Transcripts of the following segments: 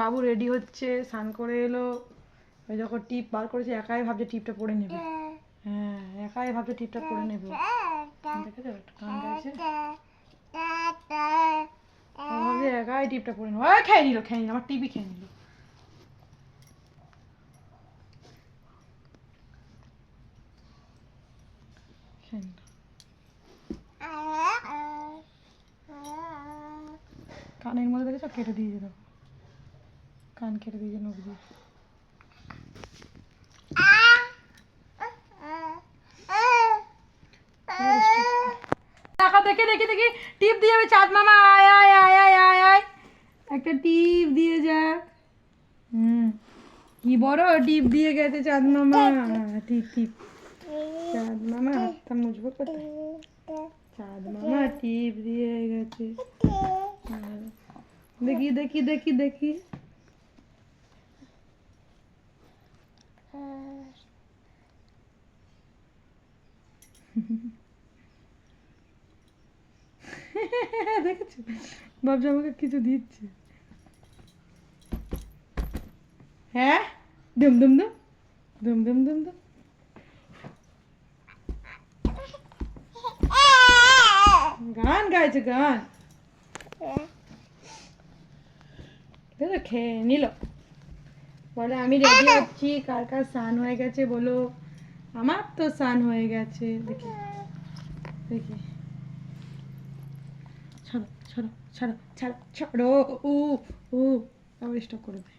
বাবু ready হচ্ছে, স্নান করে এলো, ওই যখন টিপ বার করেছে একাই ভাবছে টিপটা পরে নেবে। হ্যাঁ, একাই ভাবছে টিপটা পরে নেবে। দেখেছো গান গাইছে, ভাবছে একাই টিপটা পরে নেবে। ওই খেয়ে নিল, আমার টিপই খেয়ে নিল। কানের মধ্যে দেখেছো কেটে দিয়েছে, দেখো কান কেটে দিয়েছে নখ দিয়ে। টাকা দেখে দেখি দেখি টিপ দিয়ে যাবে চাঁদ মামা, আয় আয় আয় আয় আয় আয়, একটা টিপ দিয়ে যাক। কি বড় টিপ দিয়ে গেছে চাঁদ মামা। টিপ টিপ, চাঁদ মামা হাতটা মুছবো কোথায়, চাঁদ মামা টিপ দিয়ে গেছে। দেখি দেখি দেখি দেখি, দেখেছো ভাবছি আমাকে কিছু দিচ্ছে। হ্যাঁ, দুম দুম দুম দুম দুম দুম দুম। গান গাইছে গান, দেখো খেয়ে নিল। বলে আমি রেডি হচ্ছি, কার কার স্নান হয়ে গেছে বলো। আমার তো স্নান হয়ে গেছে। দেখি দেখি, ছাড়ো ছাড়ো ছাড়ো ছাড়ো ছাড়ো, উ উ আবার স্টপ করে দে।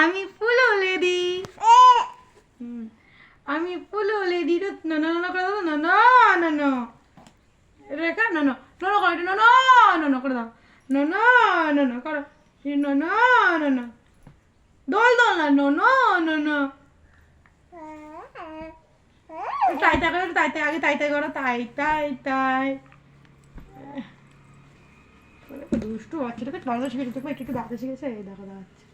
আমি ফুলো লেডি, আমি ফুলো লেডি। না না না করে দাও, না না না না রেখা, না না না না করে, না না না না করে দাও, না না না না করো, না না না না দোল দোল না, না না না না তাই তাই করো, তাই তাই আগে তাই তাই করো, তাই তাই তাই। দুষ্টু বাচ্চাটাকে বাংলা শিখেছে, দেখো একটু একটু দাঁড়াতে শিখেছে। এই দেখো দাঁড়াচ্ছে,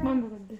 বন্ধ করে দে।